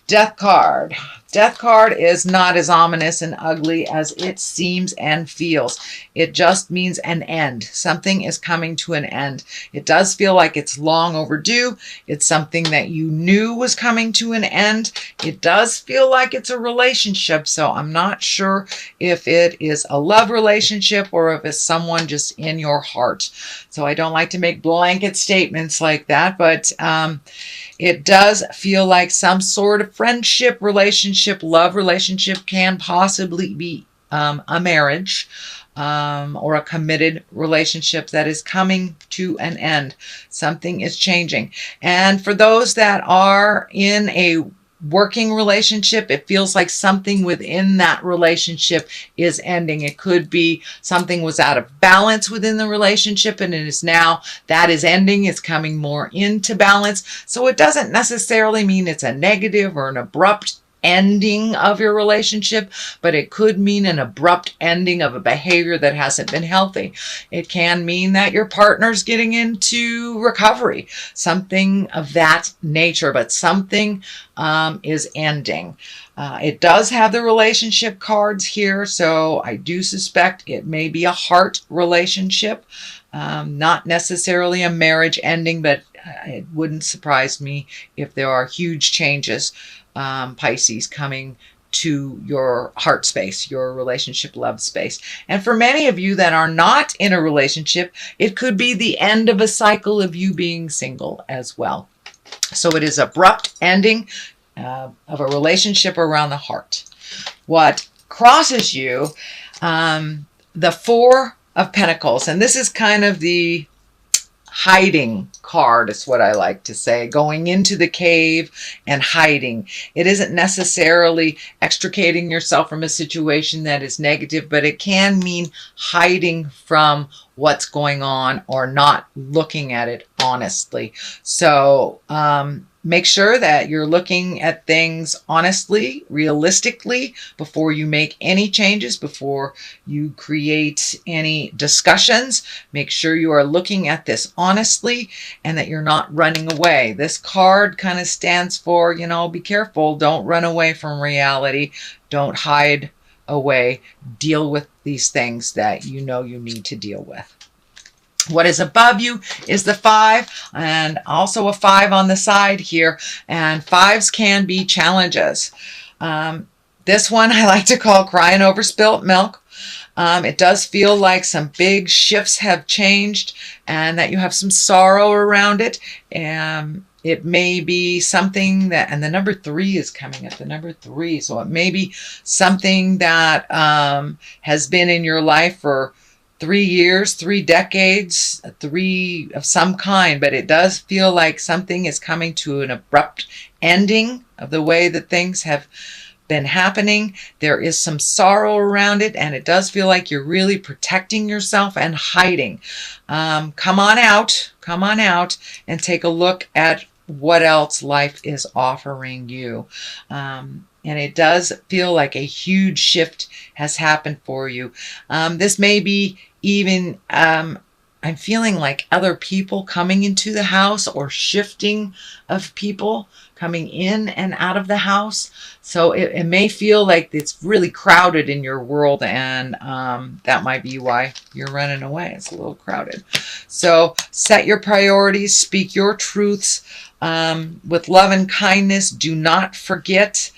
Death card. Death card is not as ominous and ugly as it seems and feels. It just means an end. Something is coming to an end. It does feel like it's long overdue. It's something that you knew was coming to an end. It does feel like it's a relationship, so I'm not sure if it is a love relationship or if it's someone just in your heart. So I don't like to make blanket statements like that, but it does feel like some sort of friendship, relationship, love relationship, can possibly be a marriage or a committed relationship that is coming to an end. Something is changing. And for those that are in a working relationship, it feels like something within that relationship is ending. It could be something was out of balance within the relationship and it is now that is ending. It's coming more into balance. So it doesn't necessarily mean it's a negative or an abrupt ending of your relationship, but it could mean an abrupt ending of a behavior that hasn't been healthy. It can mean that your partner's getting into recovery, something of that nature, but something is ending. It does have the relationship cards here, so I do suspect it may be a heart relationship, not necessarily a marriage ending, but it wouldn't surprise me if there are huge changes, Pisces, coming to your heart space, your relationship love space. And for many of you that are not in a relationship, it could be the end of a cycle of you being single as well. So it is abrupt ending of a relationship around the heart. What crosses you, the Four of Pentacles, and this is kind of the hiding card, is what I like to say, going into the cave and hiding. It isn't necessarily extricating yourself from a situation that is negative, but it can mean hiding from what's going on or not looking at it honestly. So make sure that you're looking at things honestly, realistically, before you make any changes, before you create any discussions. Make sure you are looking at this honestly and that you're not running away. This card kind of stands for, you know, be careful. Don't run away from reality. Don't hide away. Deal with these things that you know you need to deal with. What is above you is the 5, and also a 5 on the side here. And 5s can be challenges. This one I like to call crying over spilt milk. It does feel like some big shifts have changed and that you have some sorrow around it. It may be something that, and the number 3 is coming up, the number 3. So it may be something that has been in your life for 3 years, 3 decades, 3 of some kind, but it does feel like something is coming to an abrupt ending of the way that things have been happening. There is some sorrow around it, and it does feel like you're really protecting yourself and hiding. Come on out and take a look at what else life is offering you. And it does feel like a huge shift has happened for you. This may be even, I'm feeling like other people coming into the house or shifting of people coming in and out of the house. So it may feel like it's really crowded in your world, and that might be why you're running away. It's a little crowded. So set your priorities, speak your truths with love and kindness. Do not forget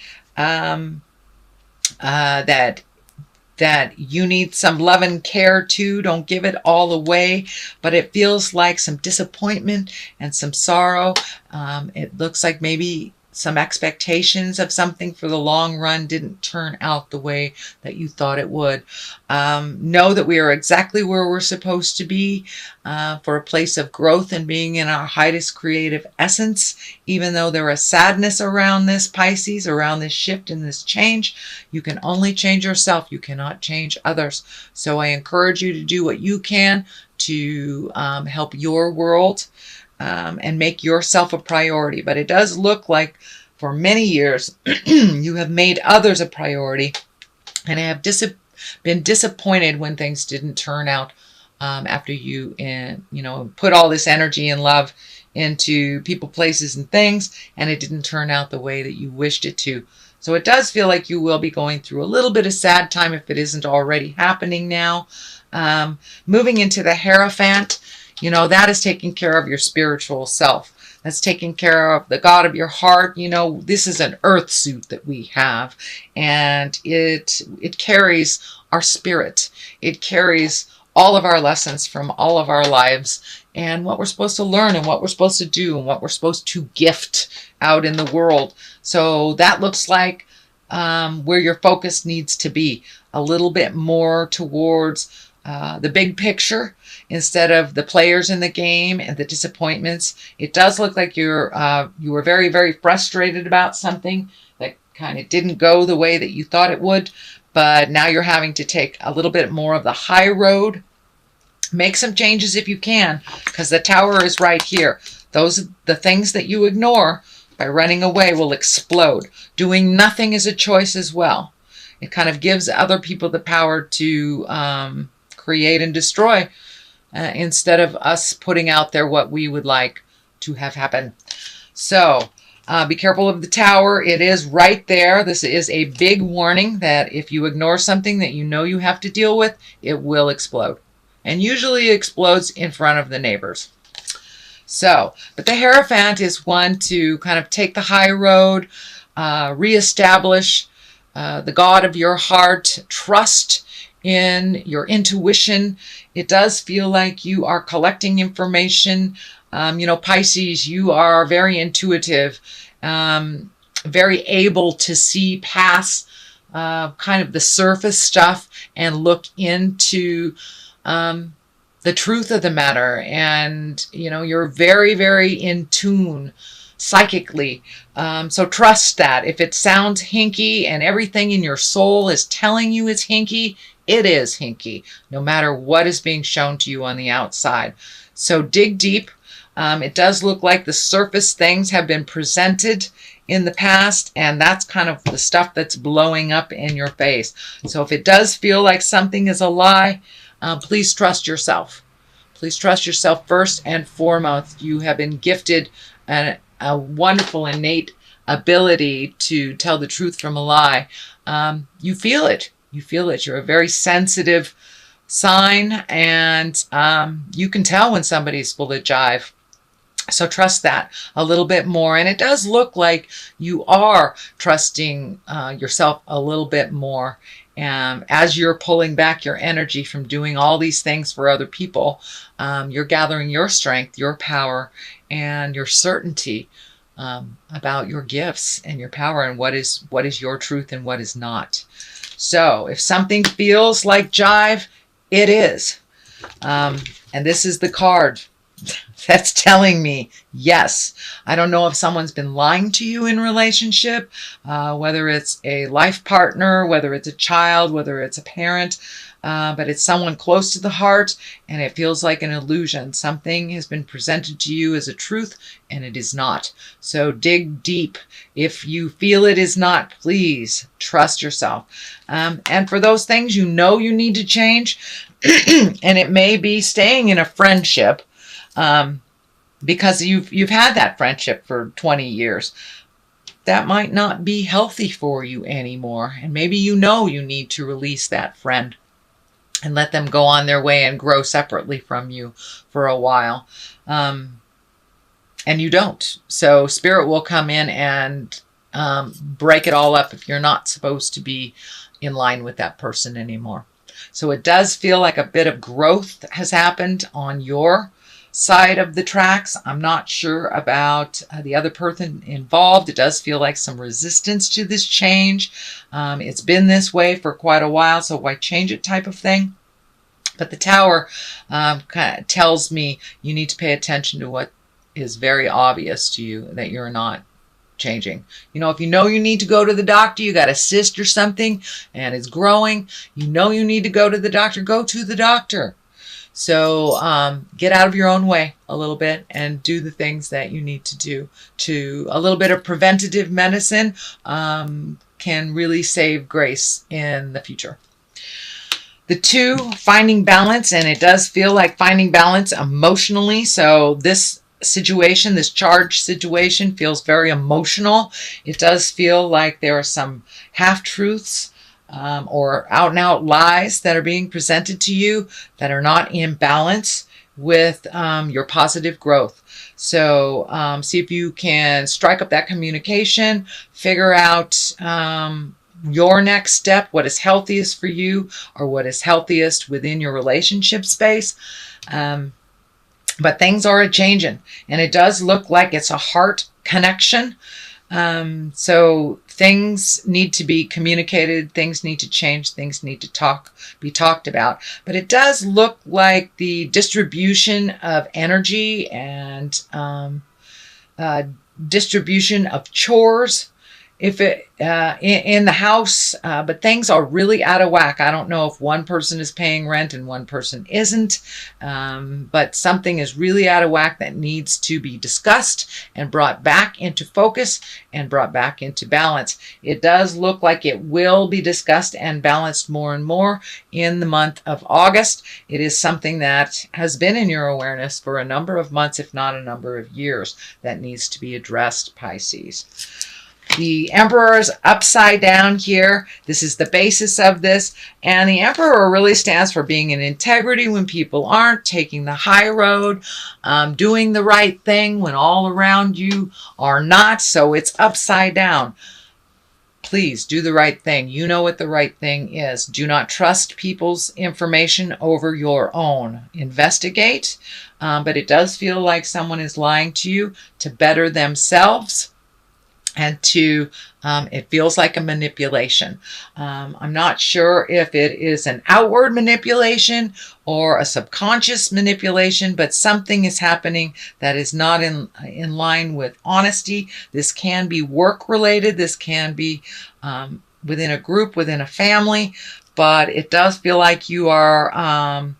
that you need some love and care too. Don't give it all away, but it feels like some disappointment and some sorrow. It looks like maybe some expectations of something for the long run didn't turn out the way that you thought it would. Know that we are exactly where we're supposed to be for a place of growth and being in our highest creative essence. Even though there is sadness around this, Pisces, around this shift and this change, you can only change yourself. You cannot change others. So I encourage you to do what you can to help your world and make yourself a priority. But it does look like for many years you have made others a priority and have been disappointed when things didn't turn out after you, put all this energy and love into people, places, and things, and it didn't turn out the way that you wished it to. So it does feel like you will be going through a little bit of sad time if it isn't already happening now. Moving into the Hierophant, that is taking care of your spiritual self. That's taking care of the God of your heart. This is an earth suit that we have, and it carries our spirit. It carries all of our lessons from all of our lives and what we're supposed to learn and what we're supposed to do and what we're supposed to gift out in the world. So that looks like where your focus needs to be, a little bit more towards the big picture instead of the players in the game and the disappointments. It does look like you were very, very frustrated about something that kind of didn't go the way that you thought it would, but now you're having to take a little bit more of the high road. Make some changes if you can, because the Tower is right here. The things that you ignore by running away will explode. Doing nothing is a choice as well. It kind of gives other people the power to create and destroy instead of us putting out there what we would like to have happen. So be careful of the Tower. It is right there. This is a big warning that if you ignore something that you have to deal with, it will explode. And usually it explodes in front of the neighbors. So, but the Hierophant is one to kind of take the high road, reestablish the God of your heart, trust in your intuition. It does feel like you are collecting information. Pisces, you are very intuitive, very able to see past kind of the surface stuff and look into the truth of the matter. And, you're very, very in tune psychically. So trust that. If it sounds hinky and everything in your soul is telling you it's hinky, it is hinky, no matter what is being shown to you on the outside. So dig deep. It does look like the surface things have been presented in the past, and that's kind of the stuff that's blowing up in your face. So if it does feel like something is a lie, please trust yourself. Please trust yourself first and foremost. You have been gifted a wonderful innate ability to tell the truth from a lie. You feel it. You feel it. You're a very sensitive sign, and you can tell when somebody's full of jive. So trust that a little bit more. And it does look like you are trusting yourself a little bit more. As you're pulling back your energy from doing all these things for other people, you're gathering your strength, your power, and your certainty about your gifts and your power and what is your truth and what is not. So if something feels like jive, it is. And this is the card that's telling me yes. I don't know if someone's been lying to you in relationship, whether it's a life partner, whether it's a child, whether it's a parent, but it's someone close to the heart, and it feels like an illusion. Something has been presented to you as a truth, and it is not. So dig deep. If you feel it is not, please trust yourself. And for those things you need to change, and it may be staying in a friendship, because you've had that friendship for 20 years. That might not be healthy for you anymore. And maybe you need to release that friend and let them go on their way and grow separately from you for a while. And you don't. So Spirit will come in and break it all up if you're not supposed to be in line with that person anymore. So it does feel like a bit of growth has happened on your side of the tracks. I'm not sure about the other person involved. It does feel like some resistance to this change. It's been this way for quite a while, so why change it type of thing? But the Tower kind of tells me you need to pay attention to what is very obvious to you that you're not changing. If you need to go to the doctor, you got a cyst or something and it's growing, you need to go to the doctor, go to the doctor. So get out of your own way a little bit and do the things that you need to do. A little bit of preventative medicine can really save grace in the future. The 2, finding balance, and it does feel like finding balance emotionally. So this situation, this charged situation, feels very emotional. It does feel like there are some half-truths or out-and-out lies that are being presented to you that are not in balance with your positive growth. So see if you can strike up that communication, figure out your next step, what is healthiest for you, or what is healthiest within your relationship space. But things are a-changing, and it does look like it's a heart connection. So things need to be communicated, things need to change, things need to be talked about. But it does look like the distribution of energy and distribution of chores if it in the house, but things are really out of whack. I don't know if one person is paying rent and one person isn't, but something is really out of whack that needs to be discussed and brought back into focus and brought back into balance. It does look like it will be discussed and balanced more and more in the month of August. It is something that has been in your awareness for a number of months, if not a number of years, that needs to be addressed, Pisces. The Emperor is upside down here. This is the basis of this. And the Emperor really stands for being in integrity when people aren't, taking the high road, doing the right thing when all around you are not. So it's upside down. Please do the right thing. You know what the right thing is. Do not trust people's information over your own. Investigate. But it does feel like someone is lying to you to better themselves. And it feels like a manipulation. I'm not sure if it is an outward manipulation or a subconscious manipulation, but something is happening that is not in line with honesty. This can be work related. This can be within a group, within a family, but it does feel like you are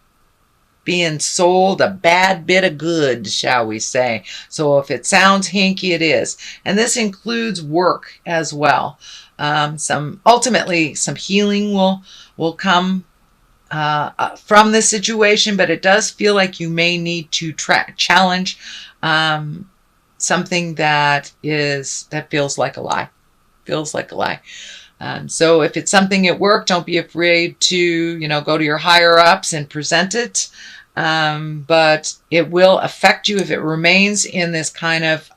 being sold a bad bit of goods, shall we say. So if it sounds hinky, it is. And this includes work as well. Ultimately, some healing will come from this situation, but it does feel like you may need to challenge something that feels like a lie. Feels like a lie. So if it's something at work, don't be afraid to, go to your higher ups and present it. But it will affect you if it remains in this kind of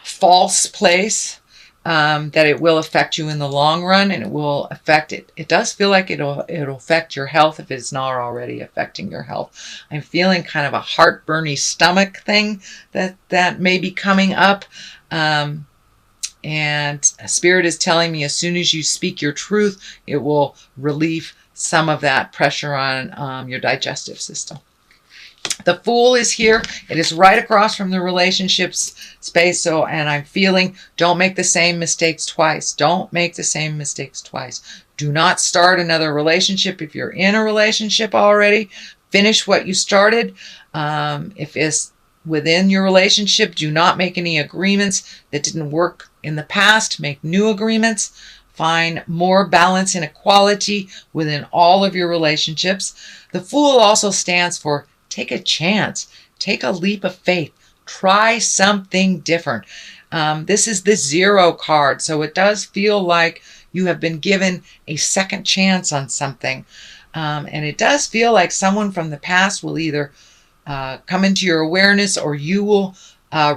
false place, that it will affect you in the long run, and it will affect it. It does feel like it'll affect your health if it's not already affecting your health. I'm feeling kind of a heartburny stomach thing that may be coming up. And Spirit is telling me as soon as you speak your truth, it will relieve some of that pressure on your digestive system. The Fool is here. It is right across from the relationships space. And I'm feeling, don't make the same mistakes twice. Don't make the same mistakes twice. Do not start another relationship. If you're in a relationship already, finish what you started. If it's within your relationship, do not make any agreements that didn't work in the past. Make new agreements. Find more balance and equality within all of your relationships. The Fool also stands for take a chance. Take a leap of faith. Try something different. This is the 0 card, so it does feel like you have been given a second chance on something. And it does feel like someone from the past will either come into your awareness, or you will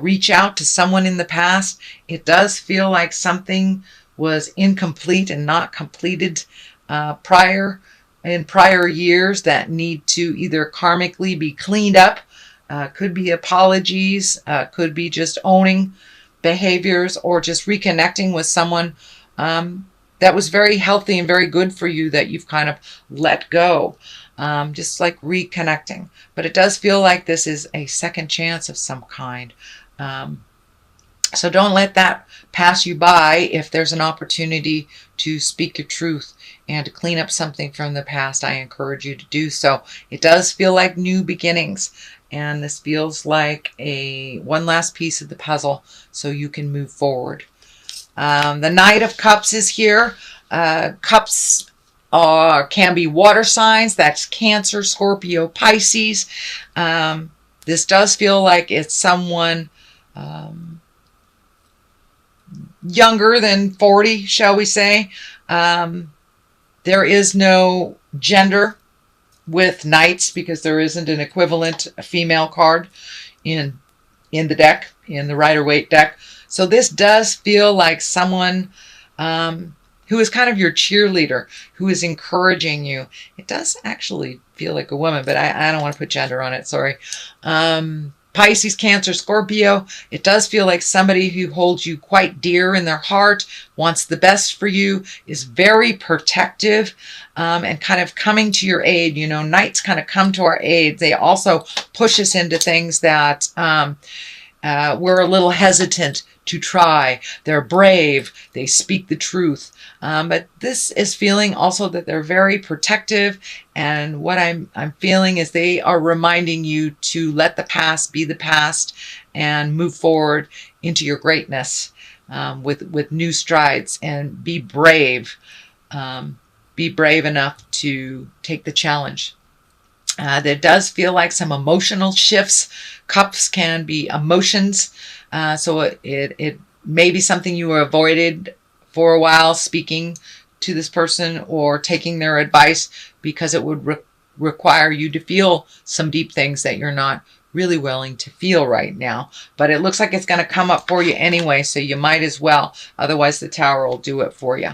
reach out to someone in the past. It does feel like something was incomplete and not completed in prior years that need to either karmically be cleaned up. Could be apologies, could be just owning behaviors, or just reconnecting with someone that was very healthy and very good for you that you've kind of let go. Just like reconnecting. But it does feel like this is a second chance of some kind. So don't let that pass you by. If there's an opportunity to speak your truth and to clean up something from the past, I encourage you to do so. It does feel like new beginnings, and this feels like one last piece of the puzzle so you can move forward. The Knight of Cups is here. Cups can be water signs. That's Cancer, Scorpio, Pisces. This does feel like it's someone younger than 40, shall we say. There is no gender with knights because there isn't an equivalent female card in the deck, in the Rider-Waite deck. So this does feel like someone who is kind of your cheerleader, who is encouraging you. It does actually feel like a woman, but I don't want to put gender on it, sorry. Pisces, Cancer, Scorpio, it does feel like somebody who holds you quite dear in their heart, wants the best for you, is very protective, and kind of coming to your aid. You know, knights kind of come to our aid. They also push us into things that we're a little hesitant to try. They're brave. They speak the truth. But this is feeling also that they're very protective. And what I'm feeling is they are reminding you to let the past be the past and move forward into your greatness with new strides, and be brave. Be brave enough to take the challenge. There does feel like some emotional shifts. Cups can be emotions. So it may be something you avoided for a while, speaking to this person or taking their advice, because it would require you to feel some deep things that you're not really willing to feel right now. But it looks like it's going to come up for you anyway, so you might as well. Otherwise, the Tower will do it for you.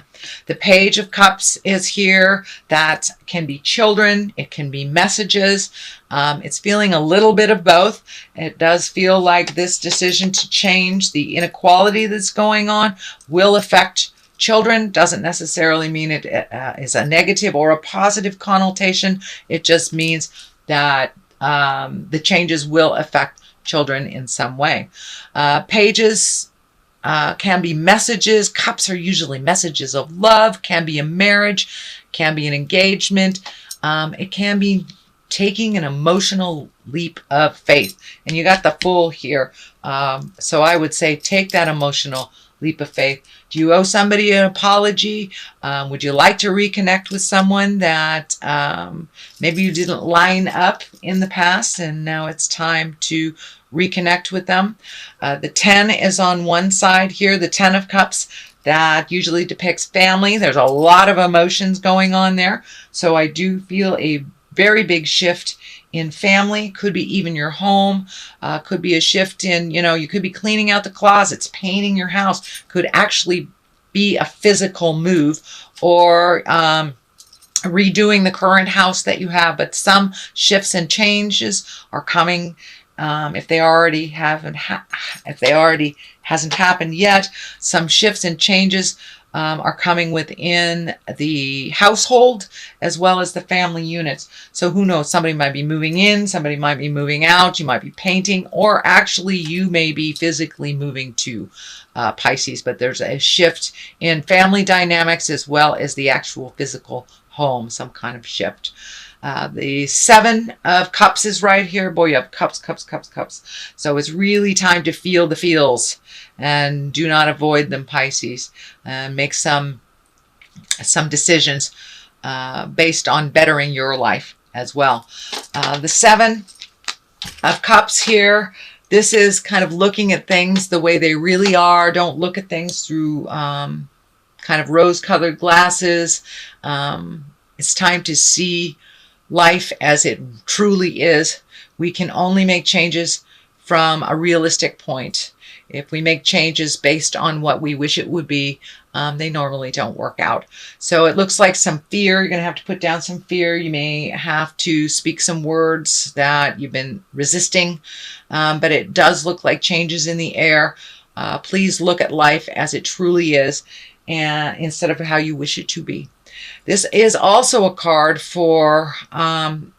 The Page of Cups is here. That can be children. It can be messages. It's feeling a little bit of both. It does feel like this decision to change the inequality that's going on will affect children. Doesn't necessarily mean it is a negative or a positive connotation. It just means that the changes will affect children in some way. Pages can be messages. Cups are usually messages of love. Can be a marriage. Can be an engagement. It can be taking an emotional leap of faith. And you got the Fool here. So I would say take that emotional leap of faith. Do you owe somebody an apology? Would you like to reconnect with someone that maybe you didn't line up in the past, and now it's time to reconnect with them? The 10 is on one side here, the 10 of Cups. That usually depicts family. There's a lot of emotions going on there. So I do feel a very big shift in family. Could be even your home. Could be a shift in, you could be cleaning out the closets, painting your house. Could actually be a physical move, or redoing the current house that you have. But some shifts and changes are coming. If they already hasn't happened yet, some shifts and changes are coming within the household as well as the family units. So who knows? Somebody might be moving in, somebody might be moving out, you might be painting, or actually you may be physically moving to Pisces. But there's a shift in family dynamics as well as the actual physical home, some kind of shift. The 7 of Cups is right here. Boy, you have cups, cups, cups, cups. So it's really time to feel the feels, and do not avoid them, Pisces. Make some decisions based on bettering your life as well. The 7 of Cups here. This is kind of looking at things the way they really are. Don't look at things through kind of rose-colored glasses. It's time to see life as it truly is. We can only make changes from a realistic point. If we make changes based on what we wish it would be, they normally don't work out. So it looks like some fear. You're going to have to put down some fear. You may have to speak some words that you've been resisting, but it does look like changes in the air. Please look at life as it truly is, and instead of how you wish it to be. This is also a card for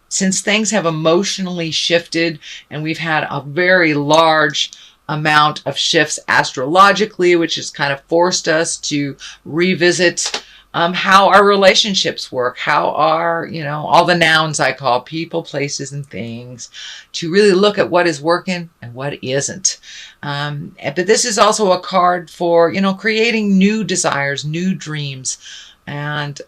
since things have emotionally shifted, and we've had a very large amount of shifts astrologically, which has kind of forced us to revisit how our relationships work, how our, all the nouns I call people, places, and things, to really look at what is working and what isn't. But this is also a card for, creating new desires, new dreams. And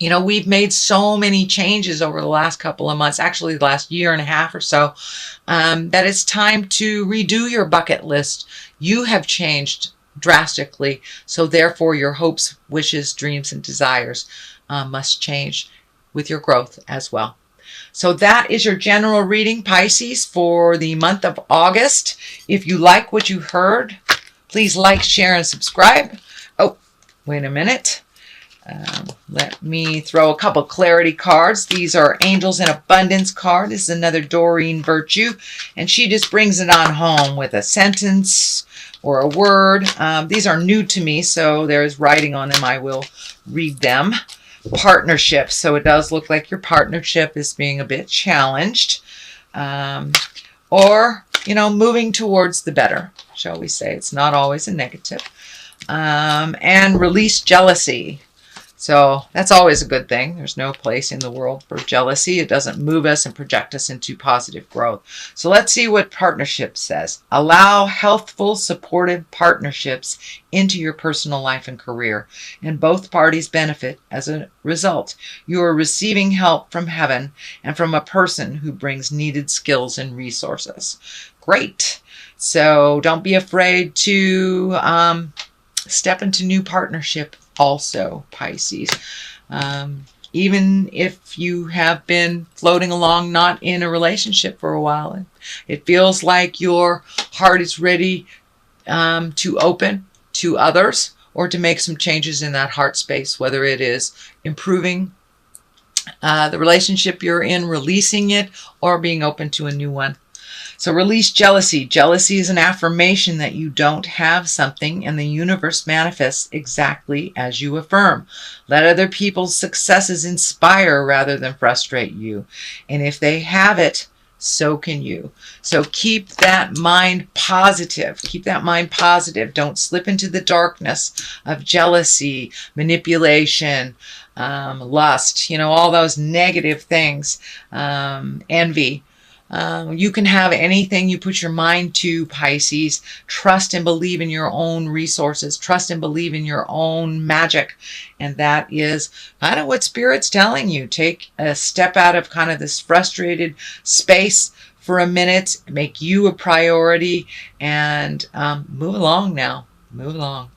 You know, we've made so many changes over the last couple of months, actually the last year and a half or so, that it's time to redo your bucket list. You have changed drastically, so therefore your hopes, wishes, dreams, and desires must change with your growth as well. So that is your general reading, Pisces, for the month of August. If you like what you heard, please like, share, and subscribe. Oh, wait a minute. Let me throw a couple clarity cards. These are Angels in Abundance card. This is another Doreen Virtue, and she just brings it on home with a sentence or a word. These are new to me, so there's writing on them. I will read them. Partnership. So it does look like your partnership is being a bit challenged, or, you know, moving towards the better, shall we say. It's not always a negative. And release jealousy. So that's always a good thing. There's no place in the world for jealousy. It doesn't move us and project us into positive growth. So let's see what partnership says. Allow healthful, supportive partnerships into your personal life and career, and both parties benefit as a result. You are receiving help from heaven and from a person who brings needed skills and resources. Great. So don't be afraid to step into new partnership also, Pisces. Even if you have been floating along not in a relationship for a while, it feels like your heart is ready to open to others, or to make some changes in that heart space, whether it is improving the relationship you're in, releasing it, or being open to a new one. So release jealousy. Jealousy is an affirmation that you don't have something, and the universe manifests exactly as you affirm. Let other people's successes inspire rather than frustrate you. And if they have it, so can you. So keep that mind positive. Keep that mind positive. Don't slip into the darkness of jealousy, manipulation, lust, you know, all those negative things, envy. You can have anything you put your mind to, Pisces. Trust and believe in your own resources. Trust and believe in your own magic. And that is kind of what Spirit's telling you. Take a step out of kind of this frustrated space for a minute. Make you a priority and move along now. Move along.